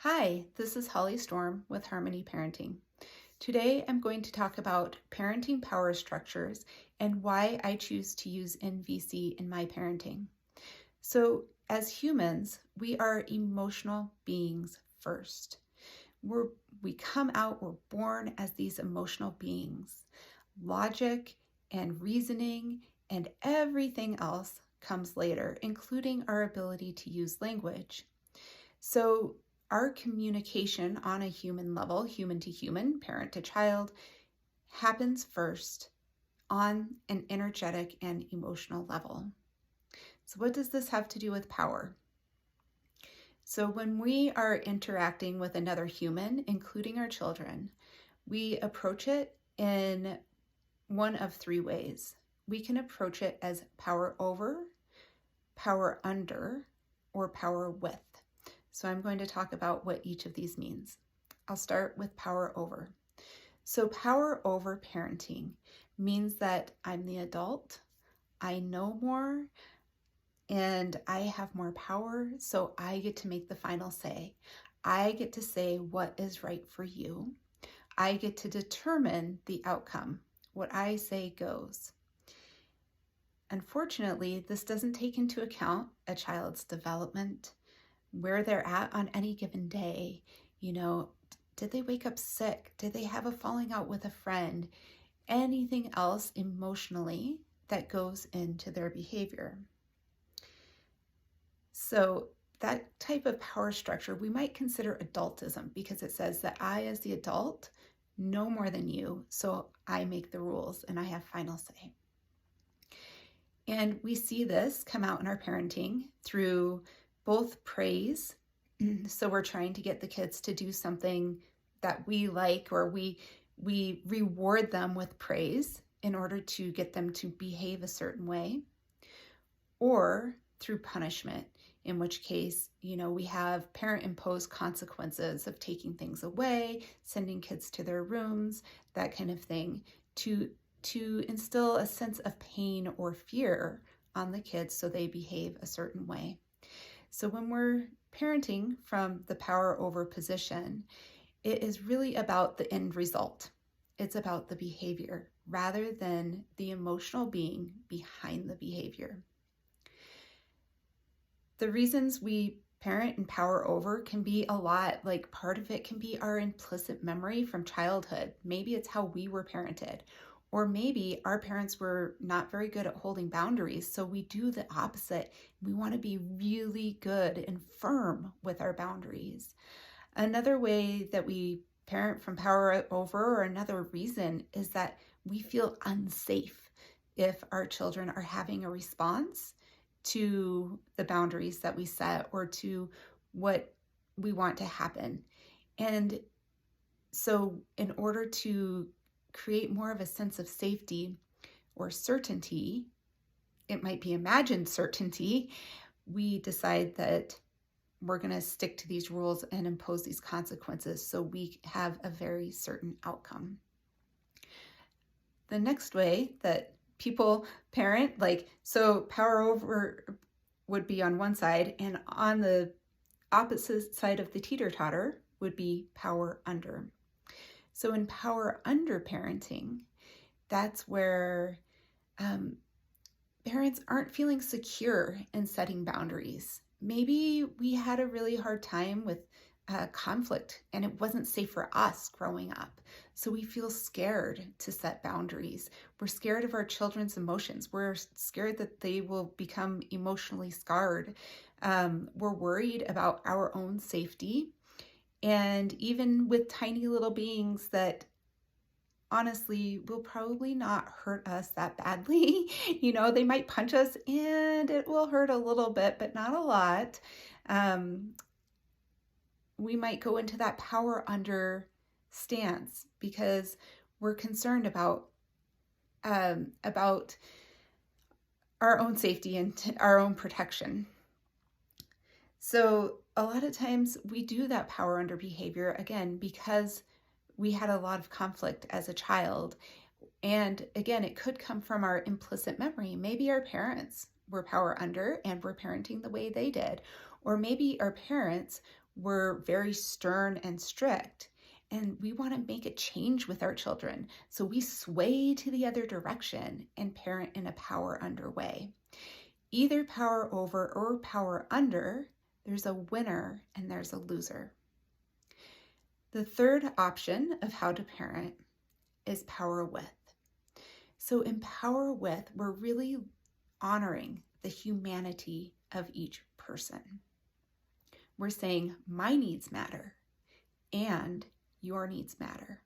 Hi, this is Holly Storm with Harmony Parenting. Today I'm going to talk about parenting power structures and why I choose to use NVC in my parenting. So, as humans, we are emotional beings first. We come out, we're born as these emotional beings. Logic and reasoning and everything else comes later, including our ability to use language. So, our communication on a human level, human to human, parent to child, happens first on an energetic and emotional level. So, what does this have to do with power? So, when we are interacting with another human, including our children, we approach it in one of three ways. We can approach it as power over, power under, or power with. So I'm going to talk about what each of these means. I'll start with power over. So power over parenting means that I'm the adult, I know more, and I have more power, so I get to make the final say. I get to say what is right for you. I get to determine the outcome. What I say goes. Unfortunately, this doesn't take into account a child's development, where they're at on any given day. Did they wake up sick? Did they have a falling out with a friend? Anything else emotionally that goes into their behavior. So that type of power structure we might consider adultism, because it says that I, as the adult, know more than you, so I make the rules and I have final say. And we see this come out in our parenting through both praise. So we're trying to get the kids to do something that we like, or we reward them with praise in order to get them to behave a certain way, or through punishment, in which case, we have parent-imposed consequences of taking things away, sending kids to their rooms, that kind of thing, to instill a sense of pain or fear on the kids so they behave a certain way. So when we're parenting from the power over position, it is really about the end result. It's about the behavior rather than the emotional being behind the behavior. The reasons we parent and power over can be a lot. Like, part of it can be our implicit memory from childhood. Maybe it's how we were parented. Or maybe our parents were not very good at holding boundaries, so we do the opposite. We want to be really good and firm with our boundaries. Another way that we parent from power over, or another reason, is that we feel unsafe if our children are having a response to the boundaries that we set or to what we want to happen. And so in order to create more of a sense of safety or certainty, it might be imagined certainty, we decide that we're going to stick to these rules and impose these consequences so we have a very certain outcome. The next way that people parent, so power over would be on one side, and on the opposite side of the teeter-totter would be power under. So in power under parenting, that's where parents aren't feeling secure in setting boundaries. Maybe we had a really hard time with conflict and it wasn't safe for us growing up. So we feel scared to set boundaries. We're scared of our children's emotions. We're scared that they will become emotionally scarred. We're worried about our own safety. And even with tiny little beings that honestly will probably not hurt us that badly. They might punch us and it will hurt a little bit, but not a lot. We might go into that power under stance because we're concerned about our own safety and our own protection. So a lot of times we do that power under behavior, again, because we had a lot of conflict as a child. And again, it could come from our implicit memory. Maybe our parents were power under and were parenting the way they did. Or maybe our parents we're very stern and strict, and we want to make a change with our children. So we sway to the other direction and parent in a power under way. Either power over or power under, there's a winner and there's a loser. The third option of how to parent is power with. So in power with, we're really honoring the humanity of each person. We're saying my needs matter and your needs matter.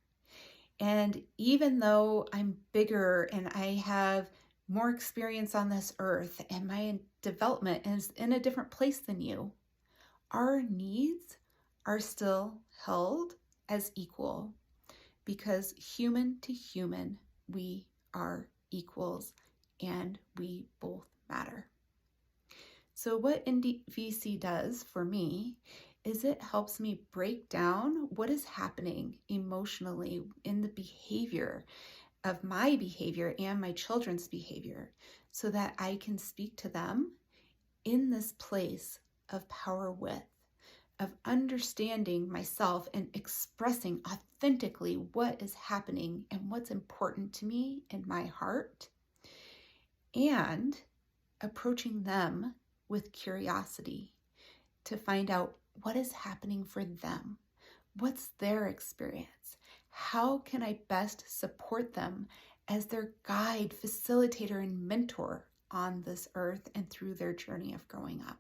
And even though I'm bigger and I have more experience on this earth and my development is in a different place than you, our needs are still held as equal, because human to human, we are equals and we both matter. So what NVC does for me is it helps me break down what is happening emotionally in the behavior of my behavior and my children's behavior, so that I can speak to them in this place of power with, of understanding myself and expressing authentically what is happening and what's important to me in my heart, and approaching them with curiosity to find out what is happening for them. What's their experience? How can I best support them as their guide, facilitator, and mentor on this earth and through their journey of growing up?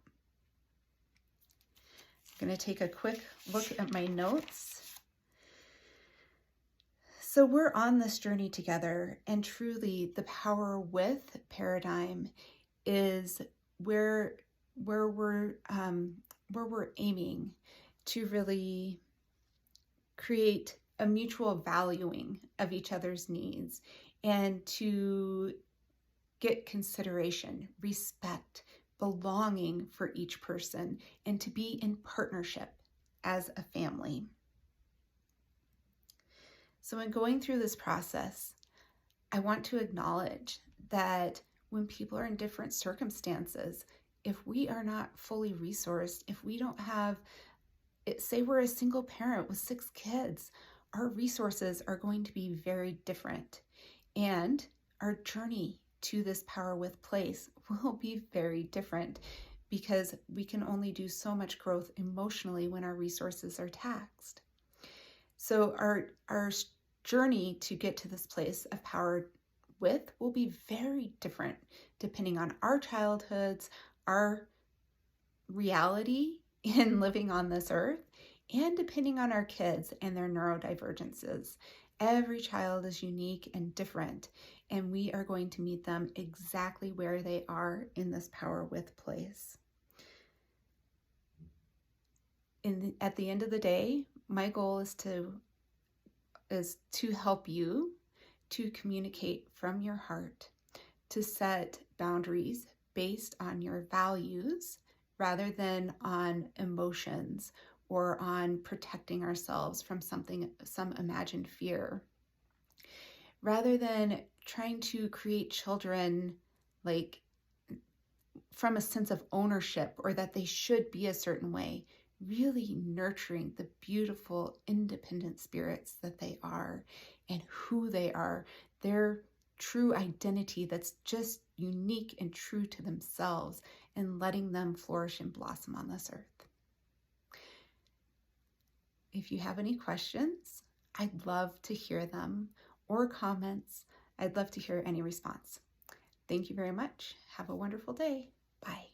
I'm going to take a quick look at my notes. So we're on this journey together, and truly the power with paradigm is where we're aiming to really create a mutual valuing of each other's needs and to get consideration, respect, belonging for each person, and to be in partnership as a family. So in going through this process, I want to acknowledge that when people are in different circumstances, if we are not fully resourced, if we don't have, say we're a single parent with 6 kids, our resources are going to be very different. And our journey to this power with place will be very different, because we can only do so much growth emotionally when our resources are taxed. So our journey to get to this place of power with will be very different depending on our childhoods, our reality in living on this earth, and depending on our kids and their neurodivergences. Every child is unique and different, and we are going to meet them exactly where they are in this power with place. At the end of the day, my goal is to help you to communicate from your heart, to set boundaries based on your values rather than on emotions or on protecting ourselves from some imagined fear. Rather than trying to create children like from a sense of ownership or that they should be a certain way, really nurturing the beautiful independent spirits that they are and who they are, their true identity that's just unique and true to themselves, and letting them flourish and blossom on this earth. If you have any questions, I'd love to hear them, or comments. I'd love to hear any response. Thank you very much. Have a wonderful day. Bye.